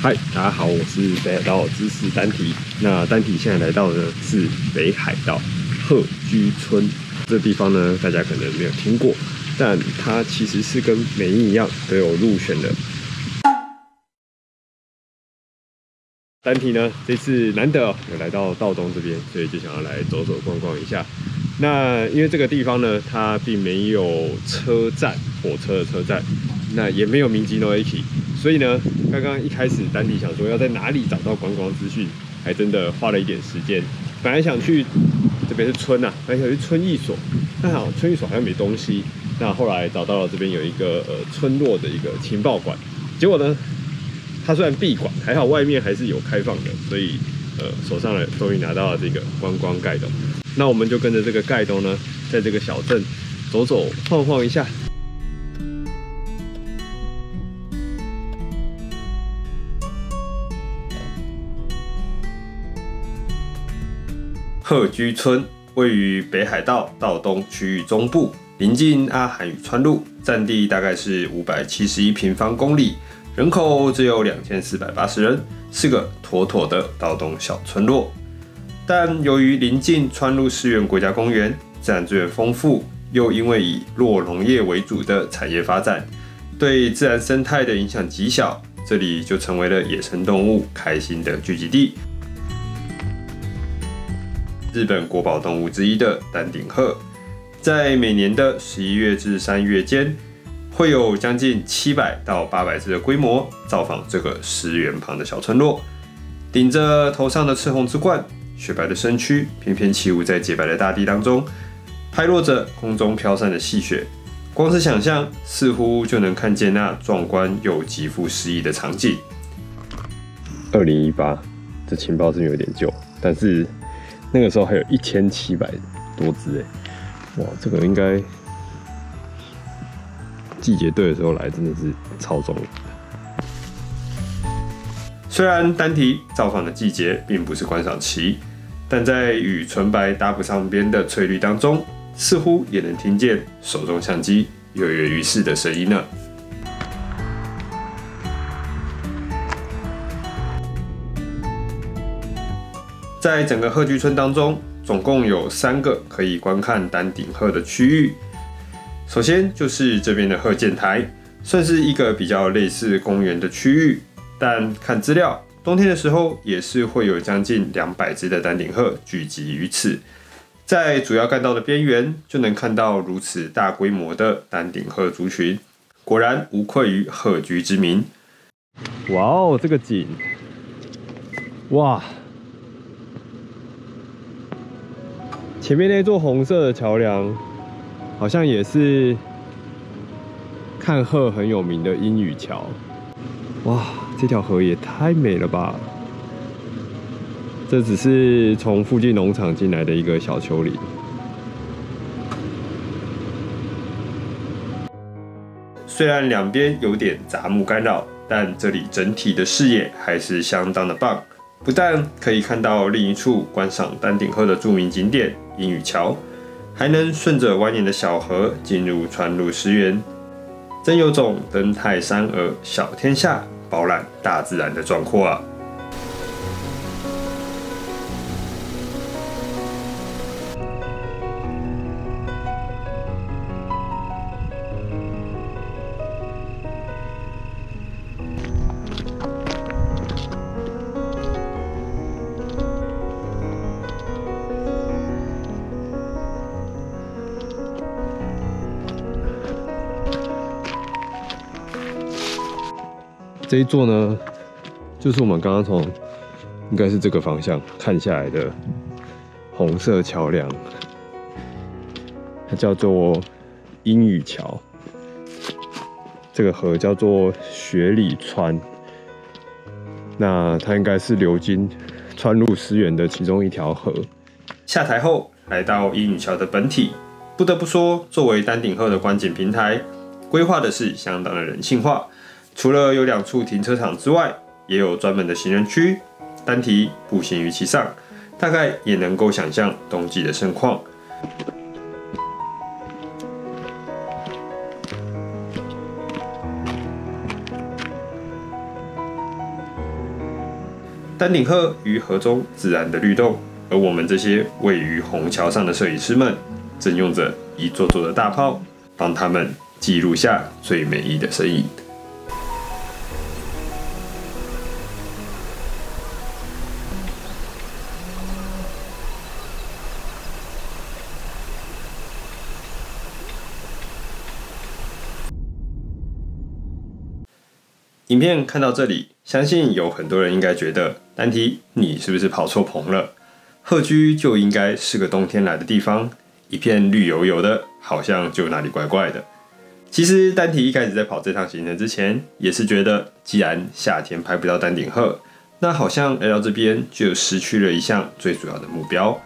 嗨，大家好，我是北海道知识丹提。那丹提现在来到的是北海道鹤居村这地方呢，大家可能没有听过，但它其实是跟美瑛一样都有入选的。丹提呢，这次难得有来到道东这边，所以就想要来走走逛逛一下。那因为这个地方呢，它并没有车站，火车的车站，那也没有明吉诺駅，所以呢，刚刚一开始丹提想说要在哪里找到观光资讯，还真的花了一点时间。本来想去这边是村啊，本来想去村役所，但好村役所好像没东西。那后来找到了这边有一个村落的一个情报馆，结果呢，它虽然闭馆，还好外面还是有开放的，所以手上呢终于拿到了这个观光盖斗。那我们就跟着这个盖斗呢，在这个小镇走走晃晃一下。鹤居村位于北海道道东区域中部，临近阿寒与川路，占地大概是571平方公里，人口只有2480人，是个妥妥的道东小村落。但由于临近川路湿原国家公园，自然资源丰富，又因为以酪农业为主的产业发展，对自然生态的影响极小，这里就成为了野生动物开心的聚集地。日本国宝动物之一的丹顶鹤，在每年的11月至3月间，会有将近700到800只的规模造访这个湿原旁的小村落，顶着头上的赤红之冠，雪白的身躯翩翩起舞在洁白的大地当中，拍落着空中飘散的细雪。光是想象，似乎就能看见那壮观又极富诗意的场景。2018，这情报是有点旧，但是那个时候还有1700多只哎，哇，这个应该季节对的时候来，真的是超重。虽然丹提造访的季节并不是观赏期，但在与纯白搭不上边的翠绿当中，似乎也能听见手中相机跃跃欲试的声音呢。在整个鹤居村当中，总共有3个可以观看丹顶鹤的区域。首先就是这边的鹤见台，算是一个比较类似公园的区域，但看资料，冬天的时候也是会有将近200只的丹顶鹤聚集于此。在主要干道的边缘，就能看到如此大规模的丹顶鹤族群，果然无愧于鹤居之名。哇哦，这个景，哇！前面那座红色的桥梁，好像也是看鹤很有名的鹰羽桥。哇，这条河也太美了吧！这只是从附近农场进来的一个小丘陵。虽然两边有点杂木干扰，但这里整体的视野还是相当的棒。不但可以看到另一处观赏丹顶鹤的著名景点鹰羽桥，还能顺着蜿蜒的小河进入川路湿原，真有种登泰山而小天下，饱览大自然的壮阔啊！这一座呢，就是我们刚刚从应该是这个方向看下来的红色桥梁，它叫做鹰羽桥。这个河叫做雪里川，那它应该是流经川路湿原的其中一条河。下台后来到鹰羽桥的本体，不得不说，作为丹顶鹤的观景平台，规划的是相当的人性化。除了有2处停车场之外，也有专门的行人区，单提步行于其上，大概也能够想象冬季的盛况。丹顶鹤于河中自然的律动，而我们这些位于虹桥上的摄影师们，正用着一座座的大炮，帮他们记录下最美丽的身影。影片看到这里，相信有很多人应该觉得，丹提你是不是跑错棚了？鹤居就应该是个冬天来的地方，一片绿油油的，好像就哪里怪怪的。其实丹提一开始在跑这趟行程之前，也是觉得，既然夏天拍不到丹顶鹤，那好像来到这边就失去了一项最主要的目标。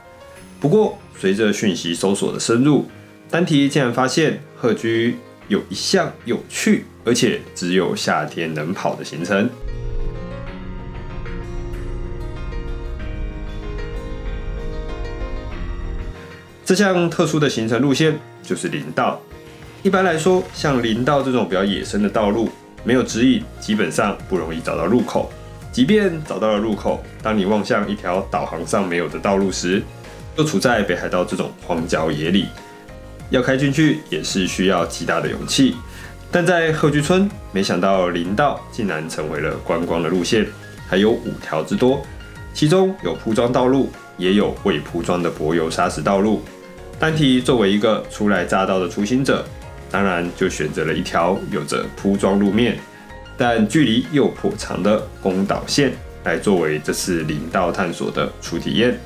不过随着讯息搜索的深入，丹提竟然发现鹤居有一项有趣，而且只有夏天能跑的行程。这项特殊的行程路线就是林道。一般来说，像林道这种比较野生的道路，没有指引，基本上不容易找到入口。即便找到了入口，当你望向一条导航上没有的道路时，就处在北海道这种荒郊野里，要开进去也是需要极大的勇气。但在鹤居村，没想到林道竟然成为了观光的路线，还有5条之多，其中有铺装道路，也有未铺装的柏油砂石道路。丹提作为一个初来乍到的初心者，当然就选择了一条有着铺装路面，但距离又颇长的宫岛线，来作为这次林道探索的初体验。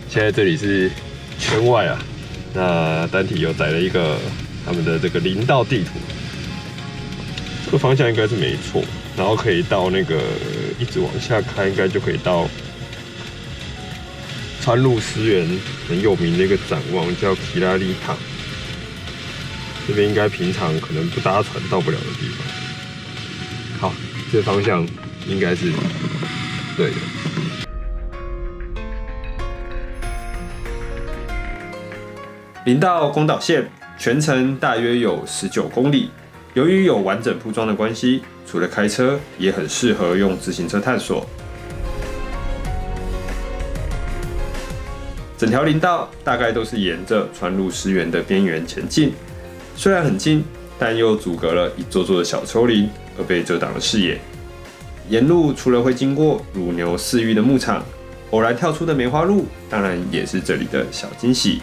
现在这里是圈外啊，那丹提有载了一个他们的这个林道地图，这个方向应该是没错，然后可以到那个一直往下开，应该就可以到川路湿原很有名的一个展望，叫提拉利塔。这边应该平常可能不搭船到不了的地方。好，这方向应该是对的。林道宫岛线全程大约有19公里，由于有完整铺装的关系，除了开车，也很适合用自行车探索。整条林道大概都是沿着川路湿原的边缘前进，虽然很近，但又阻隔了一座座的小丘陵，而被遮挡了视野。沿路除了会经过乳牛饲育的牧场，偶然跳出的梅花鹿，当然也是这里的小惊喜。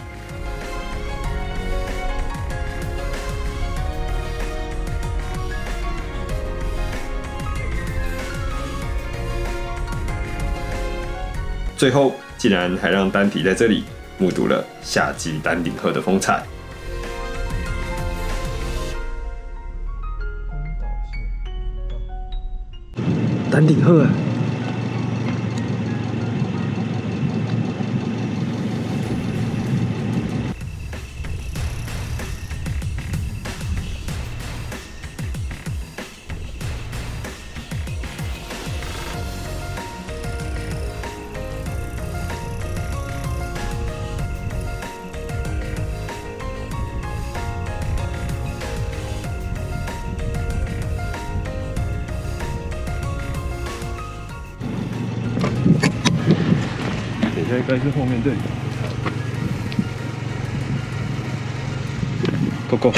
最后，竟然还让丹提在这里目睹了夏季丹顶鹤的风采。丹顶鹤啊！应该是后面这里。Go。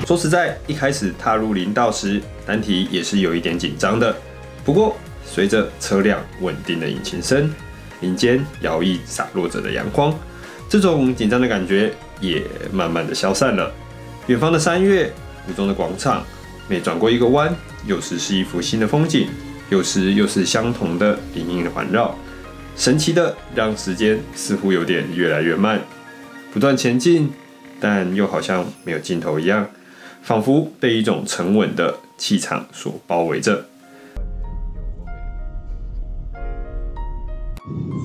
说实在，一开始踏入林道时，丹提也是有一点紧张的。不过，随着车辆稳定的引擎声，林间摇曳洒落着的阳光，这种紧张的感觉也慢慢的消散了。远方的山岳，湖中的广场，每转过一个弯，有时是一幅新的风景，有时又是相同的隐隐的环绕。神奇的让时间似乎有点越来越慢，不断前进，但又好像没有尽头一样，仿佛被一种沉稳的气场所包围着。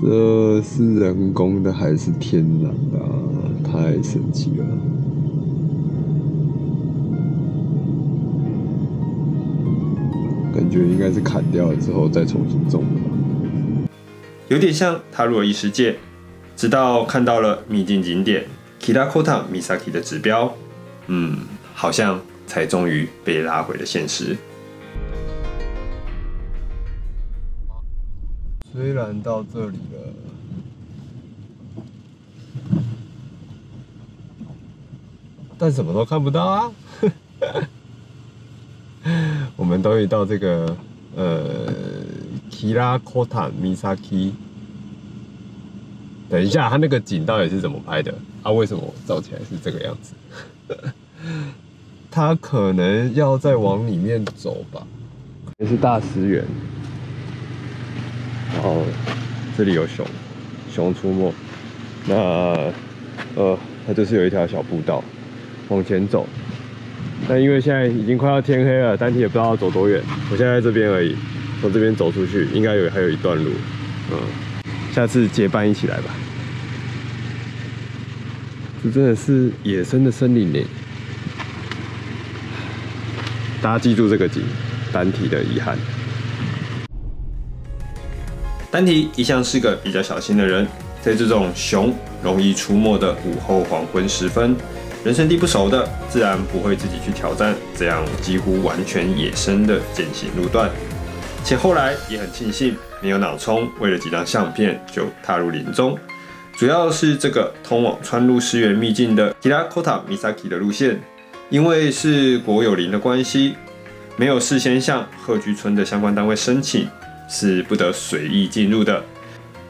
这是人工的还是天然的啊？太神奇了！感觉应该是砍掉了之后再重新种的吧。有点像踏入了异世界，直到看到了秘境景点 Kirakota Misaki 的指标，好像才终于被拉回了现实。虽然到这里了，但什么都看不到啊！我们终于到这个Kirakota Misaki。等一下，它那个景到底是怎么拍的？为什么照起来是这个样子？它可能要再往里面走吧。也是大石原，然后这里有熊出没。那它就是有一条小步道往前走。但因为现在已经快要天黑了，单体也不知道要走多远。我现在在这边而已，从这边走出去应该还有一段路。下次结伴一起来吧。这真的是野生的森林呢。大家记住这个景，单体的遗憾。单体一向是个比较小心的人，在这种熊容易出没的午后黄昏时分，人生地不熟的，自然不会自己去挑战这样几乎完全野生的践行路段。且后来也很庆幸没有脑冲，为了几张相片就踏入林中。主要是这个通往川路湿原秘境的 Kirakota Misaki 的路线，因为是国有林的关系，没有事先向鹤居村的相关单位申请，是不得随意进入的。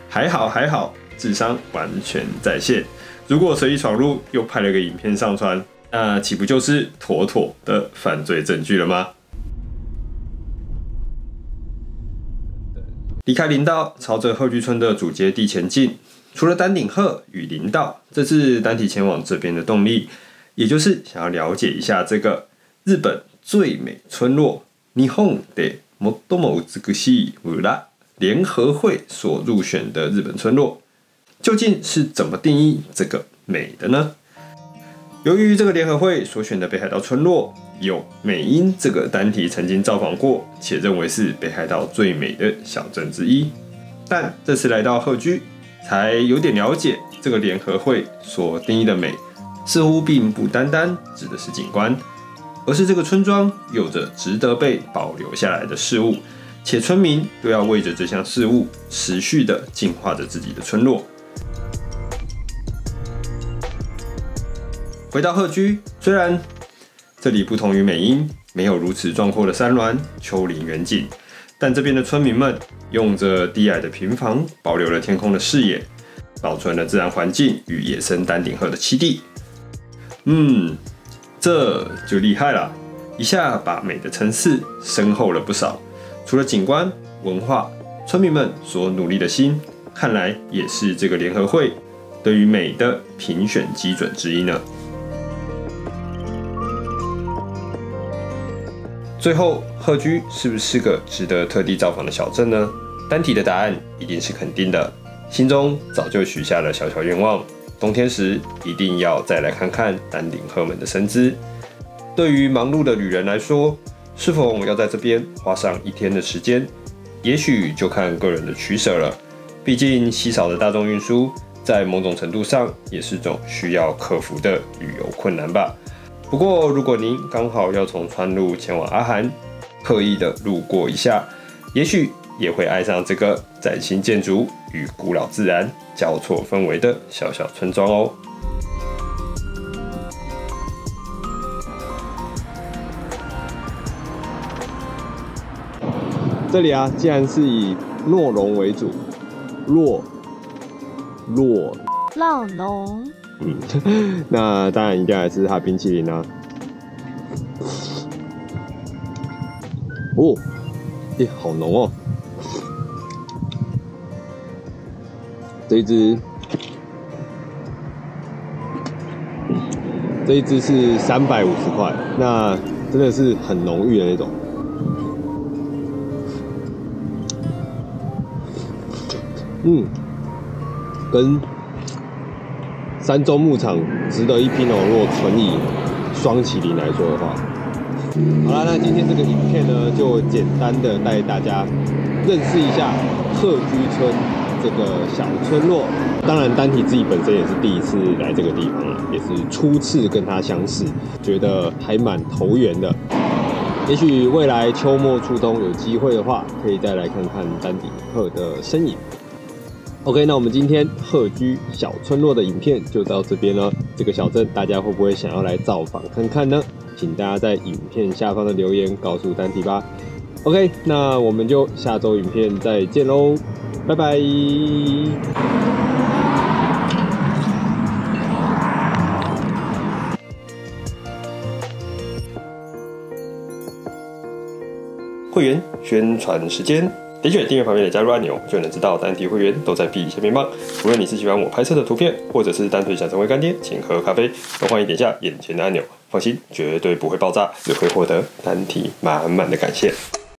还好，智商完全在线。如果随意闯入，又拍了个影片上传，那岂不就是妥妥的犯罪证据了吗？离开林道，朝着鹤居村的主街地前进。除了丹顶鹤与林道，这次单体前往这边的动力，也就是想要了解一下这个日本最美村落日本で最も美しい村联合会所入选的日本村落，究竟是怎么定义这个美的呢？由于这个联合会所选的北海道村落有美瑛这个单体曾经造访过，且认为是北海道最美的小镇之一。但这次来到鹤居，才有点了解这个联合会所定义的美，似乎并不单单指的是景观，而是这个村庄有着值得被保留下来的事物，且村民都要为着这项事物持续的净化着自己的村落。回到鹤居，虽然这里不同于美瑛，没有如此壮阔的山峦、丘陵远景，但这边的村民们用着低矮的平房，保留了天空的视野，保存了自然环境与野生丹顶鹤的栖地。这就厉害了，一下把美的层次深厚了不少。除了景观、文化，村民们所努力的心，看来也是这个联合会对于美的评选基准之一呢。最后，鹤居是不是个值得特地造访的小镇呢？单体的答案一定是肯定的，心中早就许下了小小愿望，冬天时一定要再来看看丹顶鹤们的身姿。对于忙碌的旅人来说，是否要在这边花上一天的时间，也许就看个人的取舍了。毕竟稀少的大众运输，在某种程度上也是种需要克服的旅游困难吧。不过，如果您刚好要从川路前往阿寒，刻意的路过一下，也许也会爱上这个崭新建筑与古老自然交错氛围的小小村庄哦。这里啊，既然是以诺龙为主，洛龙。那当然一定还是它冰淇淋啊。好浓哦！这一支是350块，那真的是很浓郁的那种。跟山中牧场值得一拼哦。如果纯以双麒麟来说的话，好啦，那今天这个影片呢，就简单的带大家认识一下鹤居村这个小村落。当然，丹提自己本身也是第一次来这个地方了，也是初次跟他相识，觉得还蛮投缘的。也许未来秋末初冬有机会的话，可以再来看看丹顶鹤的身影。OK， 那我们今天鹤居小村落的影片就到这边了。这个小镇大家会不会想要来造访看看呢？请大家在影片下方的留言告诉丹提吧。OK， 那我们就下周影片再见喽，拜拜。会员宣传时间，点选订阅旁边的加入按钮，就能知道单体会员都在币下面棒。无论你是喜欢我拍摄的图片，或者是单纯想成为干爹，请喝咖啡，都欢迎点下眼前的按钮。放心，绝对不会爆炸，只会获得单体满满的感谢。